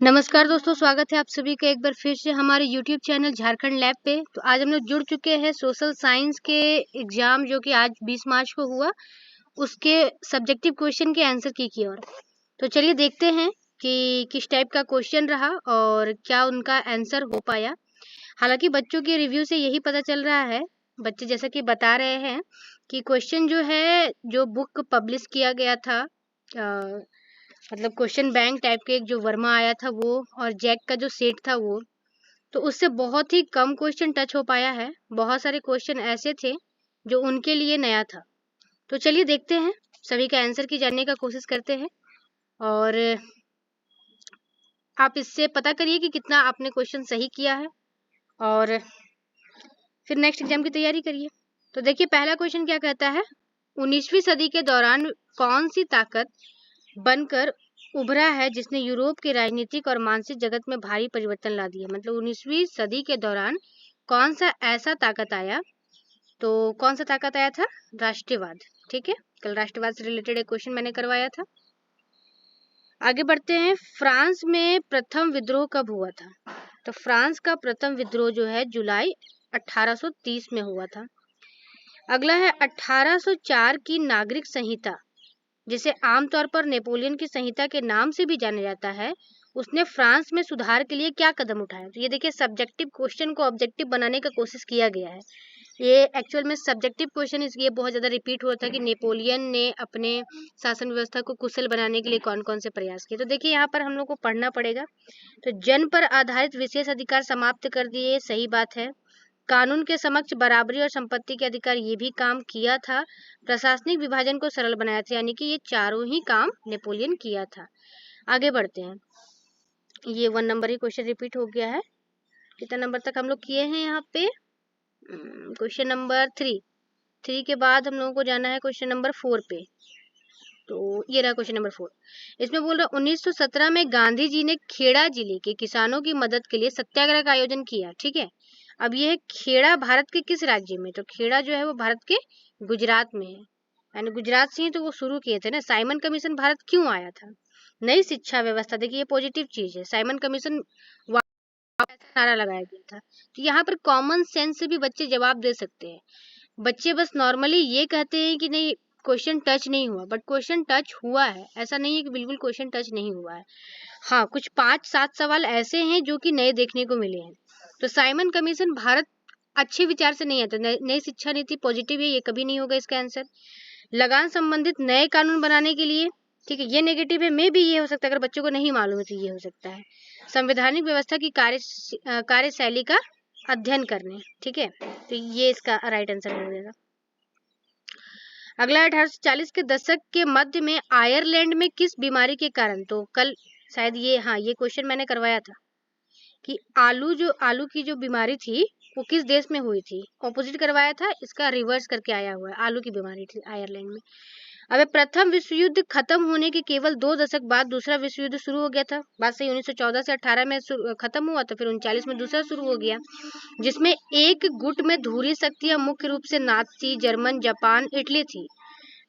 नमस्कार दोस्तों, स्वागत है आप सभी का एक बार फिर से हमारे YouTube चैनल झारखंड लैब पे। तो आज हम लोग जुड़ चुके हैं सोशल साइंस के एग्जाम जो कि आज 20 मार्च को हुआ, उसके सब्जेक्टिव क्वेश्चन के आंसर की ओर। तो चलिए देखते हैं कि किस टाइप का क्वेश्चन रहा और क्या उनका आंसर हो पाया। हालांकि बच्चों के रिव्यू से यही पता चल रहा है, बच्चे जैसा कि बता रहे हैं कि क्वेश्चन जो है, जो बुक पब्लिश किया गया था, मतलब क्वेश्चन बैंक टाइप के एक जो वर्मा आया था वो, और जैक का जो सेट था वो, तो उससे बहुत ही कम क्वेश्चन टच हो पाया है। बहुत सारे क्वेश्चन ऐसे थे जो उनके लिए नया था। तो चलिए देखते हैं, सभी का आंसर की जानने का कोशिश करते हैं और आप इससे पता करिए कि कितना आपने क्वेश्चन सही किया है और फिर नेक्स्ट एग्जाम की तैयारी करिए। तो देखिए पहला क्वेश्चन क्या कहता है, 19वीं सदी के दौरान कौन सी ताकत बनकर उभरा है जिसने यूरोप के राजनीतिक और मानसिक जगत में भारी परिवर्तन ला दिया। मतलब 19वीं सदी के दौरान कौन सा ऐसा ताकत आया, तो कौन सा ताकत आया था? राष्ट्रवाद। ठीक है, कल राष्ट्रवाद से रिलेटेड एक क्वेश्चन मैंने करवाया था। आगे बढ़ते हैं, फ्रांस में प्रथम विद्रोह कब हुआ था? तो फ्रांस का प्रथम विद्रोह जो है जुलाई 1830 में हुआ था। अगला है 1804 की नागरिक संहिता, जिसे आमतौर पर नेपोलियन की संहिता के नाम से भी जाना जाता है, उसने फ्रांस में सुधार के लिए क्या कदम उठाया? तो ये देखिए सब्जेक्टिव क्वेश्चन को ऑब्जेक्टिव बनाने का कोशिश किया गया है। ये एक्चुअल में सब्जेक्टिव क्वेश्चन इसलिए बहुत ज़्यादा रिपीट हुआ था कि नेपोलियन ने अपने शासन व्यवस्था को कुशल बनाने के लिए कौन कौन से प्रयास किए। तो देखिए यहाँ पर हम लोग को पढ़ना पड़ेगा। तो जन पर आधारित विशेष अधिकार समाप्त कर दिए, सही बात है। कानून के समक्ष बराबरी और संपत्ति के अधिकार, ये भी काम किया था। प्रशासनिक विभाजन को सरल बनाया था, यानी कि ये चारों ही काम नेपोलियन किया था। आगे बढ़ते हैं, ये 1 नंबर ही क्वेश्चन रिपीट हो गया है। कितना नंबर तक हम लोग किए हैं यहाँ पे? क्वेश्चन नंबर 3 के बाद हम लोगों को जाना है क्वेश्चन नंबर 4 पे। तो ये रहा क्वेश्चन नंबर 4। इसमें बोल रहा 1917 में गांधी जी ने खेड़ा जिले के किसानों की मदद के लिए सत्याग्रह का आयोजन किया। ठीक है, अब ये है खेड़ा भारत के किस राज्य में? तो खेड़ा जो है वो भारत के गुजरात में है, यानी गुजरात से ही तो वो शुरू किए थे ना। साइमन कमीशन भारत क्यों आया था? नई शिक्षा व्यवस्था, देखिए ये पॉजिटिव चीज है। साइमन कमीशन ऐसा नारा लगाया गया था। तो यहाँ पर कॉमन सेंस से भी बच्चे जवाब दे सकते हैं। बच्चे बस नॉर्मली ये कहते हैं कि नहीं क्वेश्चन टच नहीं हुआ, बट क्वेश्चन टच हुआ है। ऐसा नहीं है कि बिल्कुल क्वेश्चन टच नहीं हुआ है। हाँ, कुछ 5-7 सवाल ऐसे हैं जो कि नए देखने को मिले हैं। तो साइमन कमीशन भारत अच्छे विचार से नहीं है, तो नई शिक्षा नीति पॉजिटिव है, ये कभी नहीं होगा इसका आंसर। लगान संबंधित नए कानून बनाने के लिए, ठीक है, ये नेगेटिव है। मे भी ये हो सकता है, अगर बच्चों को नहीं मालूम है तो ये हो सकता है। संवैधानिक व्यवस्था की कार्यशैली का अध्ययन करने, ठीक है, तो ये इसका राइट आंसर हो जाएगा। अगला 1840 के दशक के मध्य में आयरलैंड में किस बीमारी के कारण, तो कल शायद ये, हाँ ये क्वेश्चन मैंने करवाया था कि आलू की जो बीमारी थी वो किस देश में हुई थी। ऑपोजिट करवाया था, इसका रिवर्स करके आया हुआ है। आलू की बीमारी थी आयरलैंड में। अब प्रथम विश्व युद्ध खत्म होने के केवल 2 दशक बाद दूसरा विश्व युद्ध शुरू हो गया था। बात सही, 1914 से 18 में खत्म हुआ, तो फिर 39 में दूसरा शुरू हो गया, जिसमें एक गुट में धुरी शक्तियां मुख्य रूप से नाजी, जर्मन, जापान, इटली थी।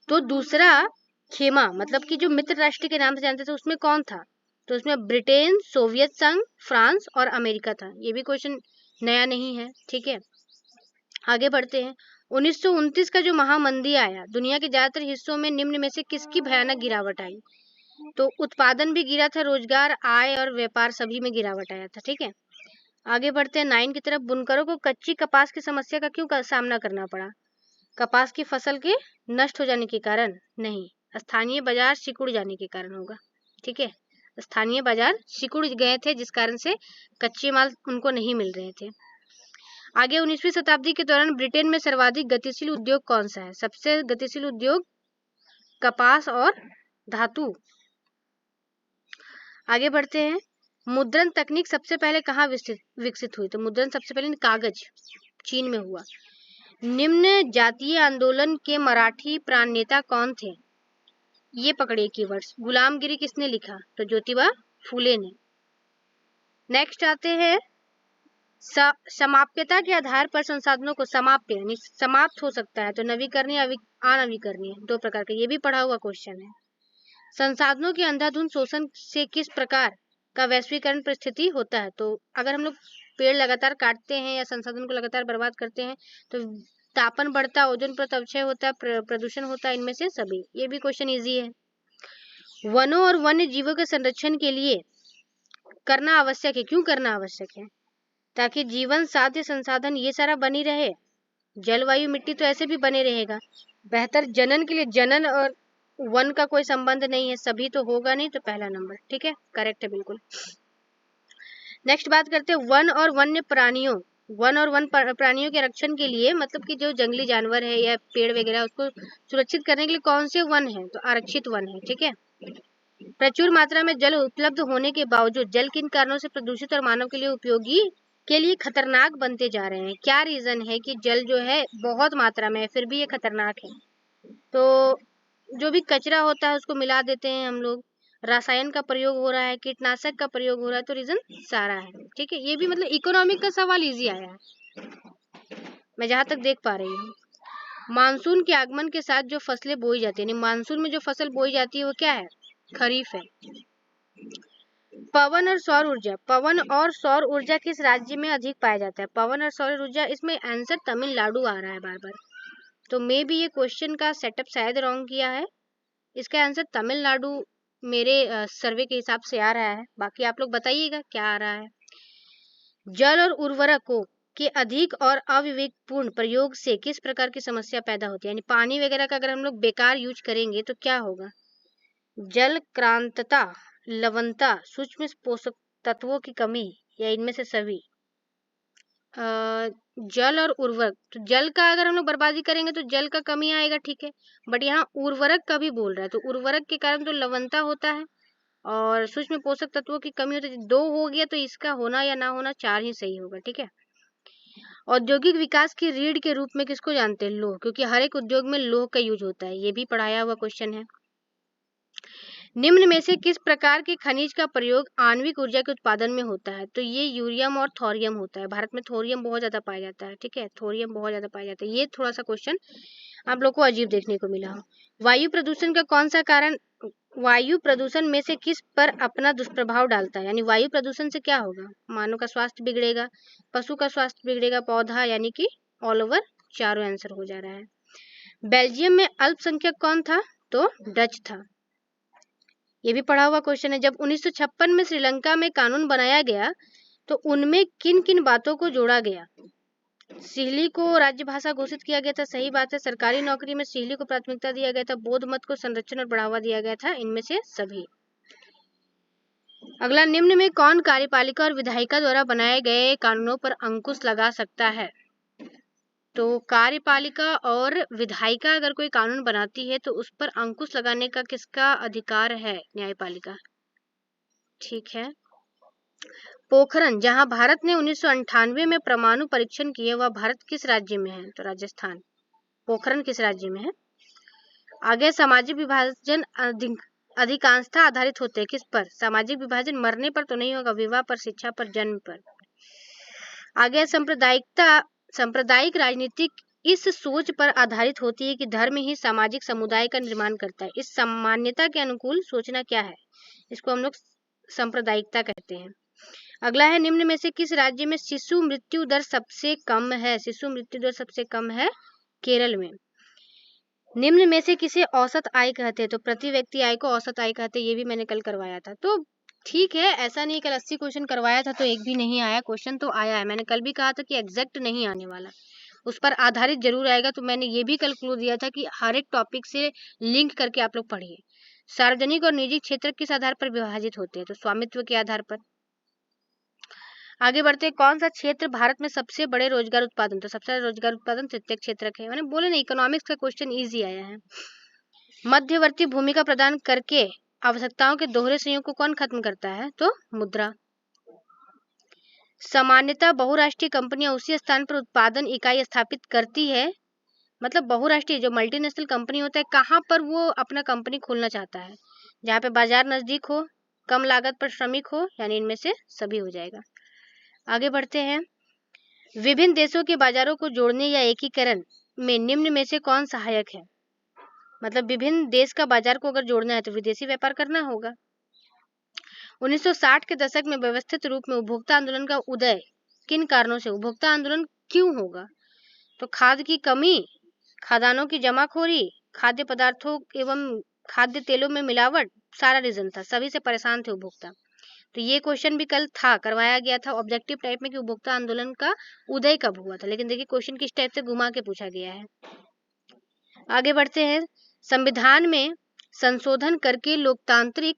तो दूसरा खेमा, मतलब कि जो मित्र राष्ट्र के नाम से जानते थे, उसमें कौन था? तो उसमें ब्रिटेन, सोवियत संघ, फ्रांस और अमेरिका था। ये भी क्वेश्चन नया नहीं है, ठीक है। आगे बढ़ते हैं, 1929 का जो महामंदी आया, दुनिया के ज्यादातर हिस्सों में निम्न में से किसकी भयानक गिरावट आई? तो उत्पादन भी गिरा था, रोजगार, आय और व्यापार सभी में गिरावट आया था, ठीक है। आगे बढ़ते हैं 9 की तरफ, बुनकरों को कच्ची कपास की समस्या का क्यों सामना करना पड़ा? कपास की फसल के नष्ट हो जाने के कारण नहीं, स्थानीय बाजार सिकुड़ जाने के कारण होगा, ठीक है। स्थानीय बाजार सिकुड़ गए थे, जिस कारण से कच्चे माल उनको नहीं मिल रहे थे। आगे 19वीं शताब्दी के दौरान ब्रिटेन में सर्वाधिक गतिशील उद्योग कौन सा है? सबसे गतिशील उद्योग कपास और धातु। आगे बढ़ते हैं, मुद्रण तकनीक सबसे पहले कहाँ विकसित हुई? तो मुद्रण सबसे पहले कागज चीन में हुआ। निम्न जातीय आंदोलन के मराठी प्राण नेता कौन थे? ये पकड़िए कीवर्ड्स। गुलामगिरी किसने लिखा? तो ज्योतिबा फूले ने। नेक्स्ट आते हैं, समाप्यता के आधार पर संसाधनों को समाप्य यानी समाप्त हो सकता है, तो नवीकरणीय, अनवीकरणीय, 2 प्रकार का, ये भी पढ़ा हुआ क्वेश्चन है। संसाधनों के अंधाधुंध शोषण से किस प्रकार का वैश्वीकरण परिस्थिति होता है। तो अगर हम लोग पेड़ लगातार काटते हैं या संसाधन को लगातार बर्बाद करते हैं तो तापन बढ़ता है, ओजोन परत अपक्षय होता है, प्रदूषण होता है, इनमें से सभी। ये भी क्वेश्चन इजी है। वनों और वन्य जीवों के संरक्षण के लिए करना आवश्यक है। क्यों करना आवश्यक है? ताकि जीवन साध्य संसाधन ये सारा बनी रहे, जलवायु मिट्टी तो ऐसे भी बने रहेगा। बेहतर जनन के लिए जनन और वन का कोई संबंध नहीं है, सभी तो होगा नहीं, तो पहला नंबर ठीक है, करेक्ट है बिल्कुल। नेक्स्ट बात करते हैं वन और वन्य प्राणियों। वन और वन प्राणियों के रक्षण के लिए, मतलब कि जो जंगली जानवर है या पेड़ वगैरह, उसको सुरक्षित करने के लिए कौन से वन है? तो आरक्षित वन है, ठीक है। प्रचुर मात्रा में जल उपलब्ध होने के बावजूद जल किन कारणों से प्रदूषित और मानव के लिए उपयोगी के लिए खतरनाक बनते जा रहे हैं? क्या रीजन है कि जल जो है बहुत मात्रा में है फिर भी ये खतरनाक है? तो जो भी कचरा होता है उसको मिला देते हैं हम लोग, रसायन का प्रयोग हो रहा है, कीटनाशक का प्रयोग हो रहा है, तो रीजन सारा है, ठीक है। ये भी मतलब इकोनॉमिक का सवाल इजी आया है, मैं जहां तक देख पा रही हूँ। मानसून के आगमन के साथ जो फसलें बोई जाती है, यानी मानसून में जो फसल बोई जाती है वो क्या है? खरीफ है। पवन और सौर ऊर्जा, पवन और सौर ऊर्जा किस राज्य में अधिक पाया जाता है? पवन और सौर ऊर्जा, इसमें आंसर तमिलनाडु आ रहा है बार बार, तो मे भी ये क्वेश्चन का सेटअप शायद रॉन्ग किया है। इसका आंसर तमिलनाडु मेरे सर्वे के हिसाब से आ रहा है, बाकी आप लोग बताइएगा क्या आ रहा है। जल और उर्वरकों के अधिक और अविवेकपूर्ण प्रयोग से किस प्रकार की समस्या पैदा होती है? यानी पानी वगैरह का अगर हम लोग बेकार यूज करेंगे तो क्या होगा? जल क्रांतता, लवणता, सूक्ष्म पोषक तत्वों की कमी, या इनमें से सभी? जल और उर्वरक, तो जल का अगर हम लोग बर्बादी करेंगे तो जल का कमी आएगा, ठीक है, बट यहाँ उर्वरक का भी बोल रहा है, तो उर्वरक के कारण तो लवणता होता है और सूक्ष्म पोषक तत्वों की कमी होती है। 2 हो गया, तो इसका होना या ना होना 4 ही सही होगा, ठीक है। औद्योगिक विकास की रीढ़ के रूप में किसको जानते हैं? लौह, क्योंकि हर एक उद्योग में लौह का यूज होता है, ये भी पढ़ाया हुआ क्वेश्चन है। निम्न में से किस प्रकार के खनिज का प्रयोग आणविक ऊर्जा के उत्पादन में होता है? तो ये यूरियम और थोरियम होता है। भारत में थोरियम बहुत ज्यादा पाया जाता है, ठीक है, थोरियम बहुत ज्यादा पाया जाता है। ये थोड़ा सा क्वेश्चन आप लोग को अजीब देखने को मिला। वायु प्रदूषण का कौन सा कारण वायु प्रदूषण में से किस पर अपना दुष्प्रभाव डालता है? यानी वायु प्रदूषण से क्या होगा? मानव का स्वास्थ्य बिगड़ेगा, पशु का स्वास्थ्य बिगड़ेगा, पौधा, यानी कि ऑल ओवर चारों आंसर हो जा रहा है। बेल्जियम में अल्पसंख्यक कौन था? तो डच था, ये भी पढ़ा हुआ क्वेश्चन है। जब 1956 में श्रीलंका में कानून बनाया गया तो उनमें किन किन बातों को जोड़ा गया? सिहली को राज्य भाषा घोषित किया गया था, सही बात है। सरकारी नौकरी में सिहली को प्राथमिकता दिया गया था, बौद्ध मत को संरक्षण और बढ़ावा दिया गया था, इनमें से सभी। अगला, निम्न में कौन कार्यपालिका और विधायिका द्वारा बनाए गए कानूनों पर अंकुश लगा सकता है? तो कार्यपालिका और विधायिका अगर कोई कानून बनाती है तो उस पर अंकुश लगाने का किसका अधिकार है? न्यायपालिका, ठीक है। पोखरण, जहां भारत ने 1998 में परमाणु परीक्षण किए, वह भारत किस राज्य में है? तो राजस्थान। पोखरण किस राज्य में है? आगे, सामाजिक विभाजन अधिकांशतः आधारित होते हैं किस पर? सामाजिक विभाजन मरने पर तो नहीं होगा, विवाह पर, शिक्षा पर, जन्म पर। आगे, सांप्रदायिक राजनीतिक इस सोच पर आधारित होती है कि धर्म ही सामाजिक समुदाय का निर्माण करता है। इस सामान्यता के अनुकूल सोचना क्या है? इसको हम लोग सांप्रदायिकता कहते हैं। अगला है, निम्न में से किस राज्य में शिशु मृत्यु दर सबसे कम है? शिशु मृत्यु दर सबसे कम है केरल में। निम्न में से किसे औसत आय कहते हैं? तो प्रति व्यक्ति आय को औसत आय कहते हैं, ये भी मैंने कल करवाया था। तो ठीक है, ऐसा नहीं, कल 80 क्वेश्चन करवाया था तो एक भी नहीं आया, क्वेश्चन तो आया है। मैंने कल भी कहा था कि एग्जैक्ट नहीं आने वाला, उस पर आधारित जरूर आएगा। तो मैंने ये भी कल क्लू दिया था कि हर एक टॉपिक से लिंक करके आप लोग पढ़िए। सार्वजनिक और निजी क्षेत्र किस आधार पर विभाजित होते हैं? तो स्वामित्व के आधार पर। आगे बढ़ते, कौन सा क्षेत्र भारत में सबसे बड़े रोजगार उत्पादन? तो सबसे ज्यादा रोजगार उत्पादन तृतीयक क्षेत्र है। मैंने बोले ना, इकोनॉमिक्स का क्वेश्चन इजी आया है। मध्यवर्ती भूमिका प्रदान करके आवश्यकताओं के दोहरे संयोग को कौन खत्म करता है? तो मुद्रा। सामान्यतः बहुराष्ट्रीय कंपनियां उसी स्थान पर उत्पादन इकाई स्थापित करती है, मतलब बहुराष्ट्रीय जो मल्टीनेशनल कंपनी होता है, कहाँ पर वो अपना कंपनी खोलना चाहता है? जहाँ पे बाजार नजदीक हो, कम लागत पर श्रमिक हो, यानी इनमें से सभी हो जाएगा। आगे बढ़ते हैं, विभिन्न देशों के बाजारों को जोड़ने या एकीकरण में निम्न में से कौन सहायक है? मतलब विभिन्न देश का बाजार को अगर जोड़ना है तो विदेशी व्यापार करना होगा। 1960 के दशक में व्यवस्थित रूप में उपभोक्ता आंदोलन का उदय किन कारणों से? उपभोक्ता आंदोलन क्यों होगा? तो खाद्य की कमी, खाद्यान्नों की जमाखोरी, खाद्य पदार्थों एवं खाद्य तेलों में मिलावट, सारा रीजन था, सभी से परेशान थे उपभोक्ता। तो ये क्वेश्चन भी कल था, करवाया गया था ऑब्जेक्टिव टाइप में कि उपभोक्ता आंदोलन का उदय कब हुआ था, लेकिन देखिए क्वेश्चन किस टाइप से घुमा के पूछा गया है। आगे बढ़ते हैं। संविधान में संशोधन करके लोकतांत्रिक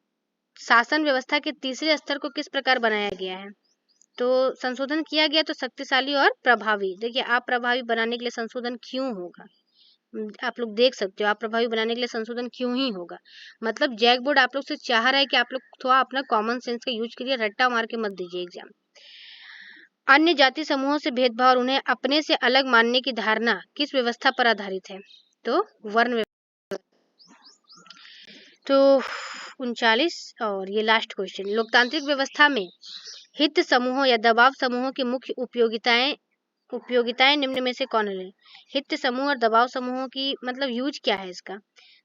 शासन व्यवस्था के तीसरे स्तर को किस प्रकार बनाया गया है? तो संशोधन किया गया तो शक्तिशाली और प्रभावी। देखिए आप प्रभावी बनाने के लिए संशोधन क्यों होगा, आप लोग देख सकते हो, आप प्रभावी बनाने के लिए संशोधन क्यों ही होगा, मतलब जैक बोर्ड आप लोग से चाह रहा है कि आप लोग थोड़ा अपना कॉमन सेंस का यूज करिए, रट्टा मार के मत दीजिए एग्जाम। अन्य जाति समूहों से भेदभाव और उन्हें अपने से अलग मानने की धारणा किस व्यवस्था पर आधारित है? तो वर्ण। तो 39 और ये लास्ट क्वेश्चन, लोकतांत्रिक व्यवस्था में हित समूहों या दबाव समूहों की मुख्य उपयोगिताएं निम्न में से कौन है? हित समूह और दबाव समूहों की मतलब यूज क्या है इसका?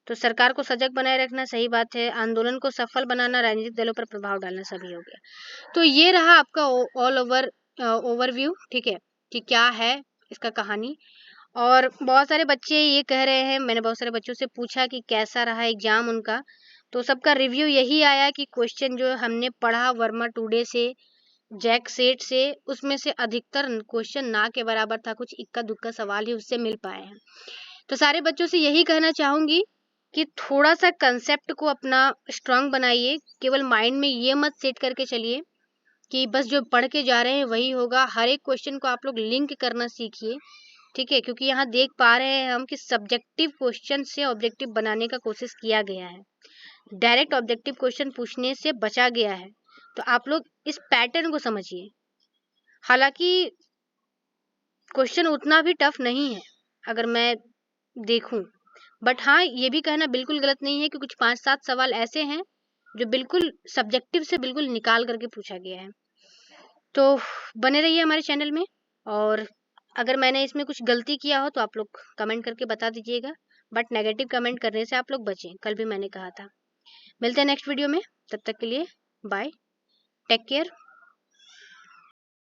तो सरकार को सजग बनाए रखना, सही बात है, आंदोलन को सफल बनाना, राजनीतिक दलों पर प्रभाव डालना, सभी हो गया। तो ये रहा आपका ऑल ओवर ओवरव्यू, ठीक है, कि क्या है इसका कहानी। और बहुत सारे बच्चे ये कह रहे हैं, मैंने बहुत सारे बच्चों से पूछा कि कैसा रहा एग्जाम उनका, तो सबका रिव्यू यही आया कि क्वेश्चन जो हमने पढ़ा वर्मा टुडे से, जैक सेट से, उसमें से अधिकतर क्वेश्चन ना के बराबर था, कुछ इक्का दुक्का सवाल ही उससे मिल पाए हैं। तो सारे बच्चों से यही कहना चाहूंगी कि थोड़ा सा कंसेप्ट को अपना स्ट्रांग बनाइए, केवल माइंड में ये मत सेट करके चलिए कि बस जो पढ़ के जा रहे हैं वही होगा। हर एक क्वेश्चन को आप लोग लिंक करना सीखिए, ठीक है, क्योंकि यहाँ देख पा रहे हैं हम कि सब्जेक्टिव क्वेश्चन से ऑब्जेक्टिव बनाने का कोशिश किया गया है, डायरेक्ट ऑब्जेक्टिव क्वेश्चन पूछने से बचा गया है। तो आप लोग इस पैटर्न को समझिए। हालांकि क्वेश्चन उतना भी टफ नहीं है अगर मैं देखूं, बट हाँ ये भी कहना बिल्कुल गलत नहीं है कि कुछ 5-7 सवाल ऐसे हैं जो बिल्कुल सब्जेक्टिव से बिल्कुल निकाल करके पूछा गया है। तो बने रहिए हमारे चैनल में, और अगर मैंने इसमें कुछ गलती किया हो तो आप लोग कमेंट करके बता दीजिएगा, बट नेगेटिव कमेंट करने से आप लोग बचें, कल भी मैंने कहा था। मिलते हैं नेक्स्ट वीडियो में, तब तक के लिए बाय, टेक केयर।